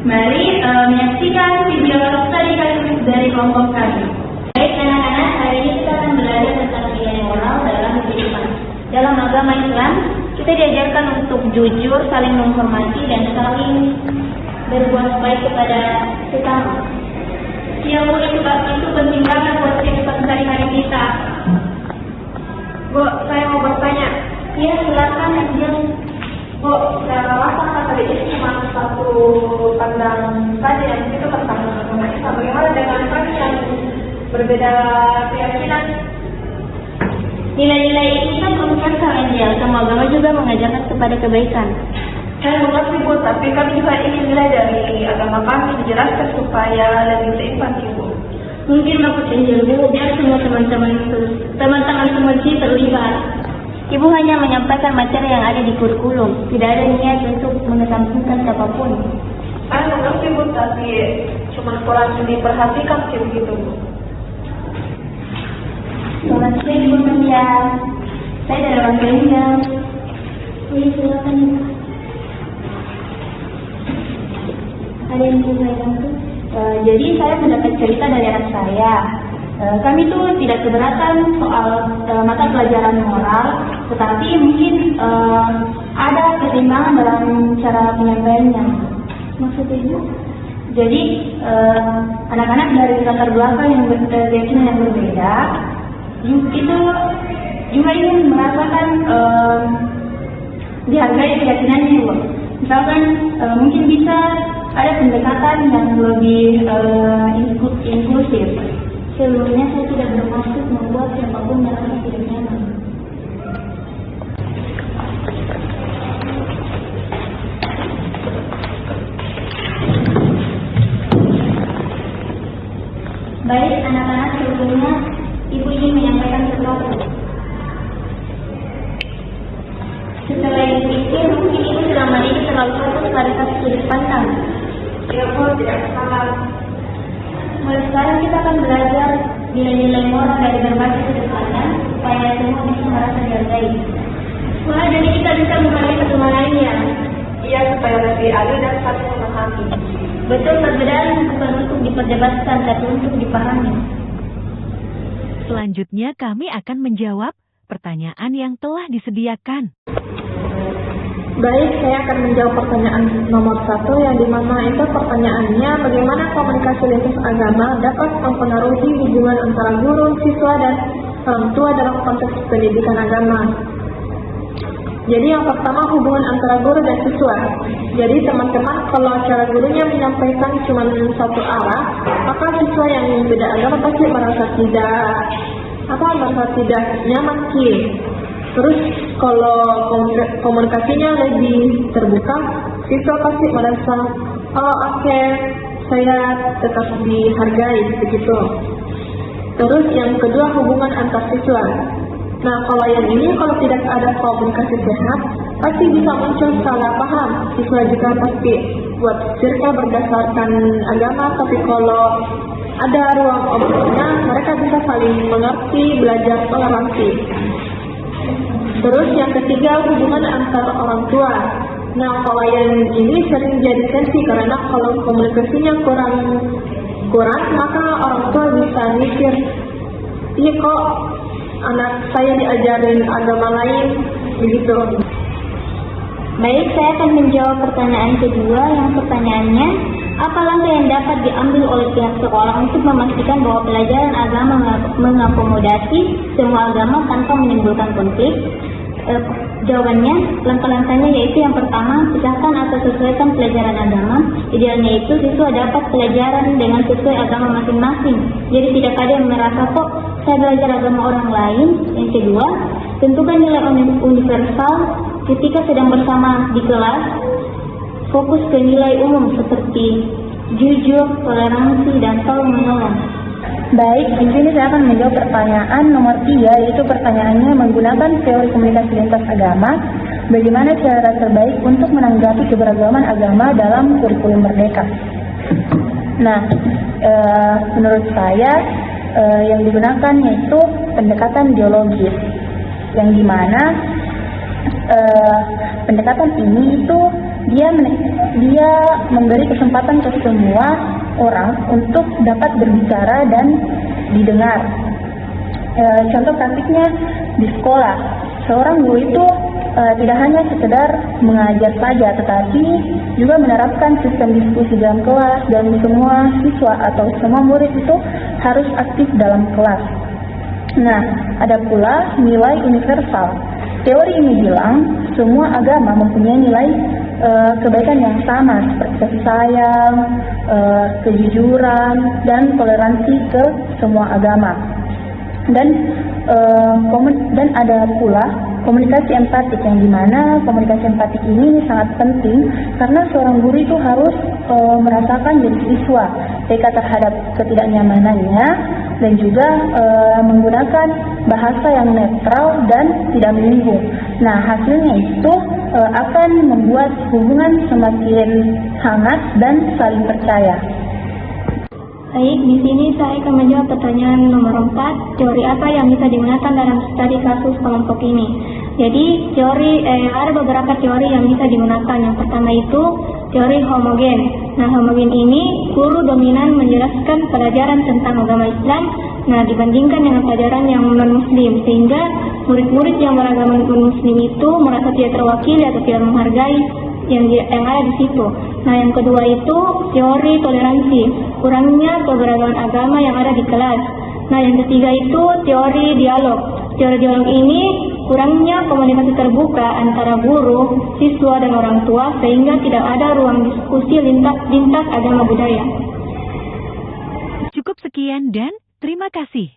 Mari menyaksikan video study dari kelompok kami. Baik anak-anak, hari ini kita akan belajar tentang nilai moral dalam kehidupan. Dalam agama Islam, kita diajarkan untuk jujur, saling menghormati, dan saling berbuat baik kepada sesama. Yang oleh sebab itu penting banget buat kehidupan sehari-hari kita. Bu, saya mau bertanya. Ya, silakan Angel. Bu, saya rasa kata itu cuma satu pandang saja yang itu tentang agama Islam. Bagaimana dengan kami yang berbeda keyakinan? Nilai-nilai ini kan universal, Angel. Semua agama juga mengajarkan kepada kebaikan. Saya mengerti, Bu, tapi kami juga ingin nilai dari agama kami dijelaskan supaya lebih seimbang, Bu. Mungkin maksud Angel, Bu, biar semua teman-teman semua terlibat. Ibu hanya menyampaikan materi yang ada di kurikulum, tidak ada niat untuk mengesampingkan siapapun. Saya mengerti, Bu, tapi cuma kurang diperhatikan begitu, Bu. Selamat siang, Ibu Maria. Saya dari orang Angel. Iya, silakan. Ada yang mau saya bantu? Jadi saya mendapat cerita dari anak saya. Kami tuh tidak keberatan soal mata pelajaran moral, tetapi mungkin ada ketimbangan dalam cara penyampaiannya. Maksudnya Ibu? Jadi anak-anak dari latar belakang yang keyakinan yang berbeda, itu juga ingin merasakan dihargai keyakinannya, Ibu. Misalkan mungkin bisa ada pendekatan yang lebih inklusif. Sebelumnya saya tidak bermaksud membuat siapapun merasa tidak nyaman. Baik anak-anak, sebelumnya Ibu ingin menyampaikan sesuatu. Setelah itu mungkin Ibu selama ini terlalu fokus pada satu sudut pandang. Ya, Bu, tidak salah. Mulai sekarang kita akan belajar nilai-nilai moral dari berbagai sudut pandang supaya semua bisa merasa dihargai. Wah, jadi kita bisa menghargai satu sama lain ya? Iya, supaya lebih adil dan saling memahami. Betul, perbedaan bukan untuk diperdebatkan, tapi untuk dipahami. Selanjutnya kami akan menjawab pertanyaan yang telah disediakan. Baik, saya akan menjawab pertanyaan nomor 1 yang dimana itu pertanyaannya bagaimana komunikasi lintas agama dapat mempengaruhi hubungan antara guru, siswa, dan orang tua dalam konteks pendidikan agama. Jadi yang pertama hubungan antara guru dan siswa. Jadi teman-teman kalau cara gurunya menyampaikan cuma satu arah, maka siswa yang beda agama pasti merasa tidak nyaman sih. Terus kalau komunikasinya lebih terbuka, siswa pasti merasa, oh oke, saya tetap dihargai begitu. Terus yang kedua hubungan antar siswa. Nah kalau yang ini kalau tidak ada komunikasi sehat, pasti bisa muncul salah paham. Siswa juga pasti buat circle berdasarkan agama, tapi kalau ada ruang obrolannya, mereka bisa saling mengerti, belajar toleransi. Terus yang ketiga hubungan antar orang tua. Nah kalau yang ini sering jadi tensi karena kalau komunikasinya kurang maka orang tua bisa mikir, iya kok anak saya diajarin agama lain begitu. Baik, saya akan menjawab pertanyaan kedua. Yang pertanyaannya, apa langkah yang dapat diambil oleh pihak sekolah untuk memastikan bahwa pelajaran agama mengakomodasi semua agama tanpa menimbulkan konflik? Jawabannya, langkah-langkahnya yaitu yang pertama, pisahkan atau sesuaikan pelajaran agama. Idealnya itu siswa dapat pelajaran dengan sesuai agama masing-masing. Jadi tidak ada yang merasa kok saya belajar agama orang lain. Yang kedua, tentukan nilai universal ketika sedang bersama di kelas. Fokus ke nilai umum seperti jujur, toleransi, dan tolong menolong. Baik, di sini saya akan menjawab pertanyaan nomor 3, yaitu pertanyaannya menggunakan teori komunikasi lintas agama, bagaimana cara terbaik untuk menanggapi keberagaman agama dalam kurikulum merdeka. Nah, menurut saya yang digunakan yaitu pendekatan dialogis, yang dimana pendekatan ini itu dia memberi kesempatan ke semua orang untuk dapat berbicara dan didengar. Contoh praktiknya di sekolah, seorang guru itu tidak hanya sekedar mengajar saja, tetapi juga menerapkan sistem diskusi dalam kelas, dan semua siswa atau semua murid itu harus aktif dalam kelas. Nah, ada pula nilai universal. Teori ini bilang semua agama mempunyai nilai kebaikan yang sama, seperti kasih sayang, kejujuran, dan toleransi ke semua agama. Dan ada pula komunikasi empatik, yang dimana komunikasi empatik ini sangat penting karena seorang guru itu harus merasakan diri siswa, peka terhadap ketidaknyamanannya, dan juga menggunakan bahasa yang netral dan tidak menyinggung. Nah, hasilnya itu akan membuat hubungan semakin hangat dan saling percaya. Baik, di sini saya akan menjawab pertanyaan nomor 4. Teori apa yang bisa digunakan dalam studi kasus kelompok ini? Jadi, ada beberapa teori yang bisa digunakan. Yang pertama itu teori homogen. Nah, homogen ini guru dominan menjelaskan pelajaran tentang agama Islam, dibandingkan dengan pelajaran yang non-muslim, sehingga murid-murid yang beragama non-muslim itu merasa tidak terwakili atau tidak menghargai yang ada di situ. Nah, yang kedua itu teori toleransi, kurangnya keberagaman agama yang ada di kelas. Nah, yang ketiga itu teori dialog. Teori dialog ini kurangnya komunikasi terbuka antara guru, siswa, dan orang tua, sehingga tidak ada ruang diskusi lintas agama budaya. Cukup sekian dan terima kasih.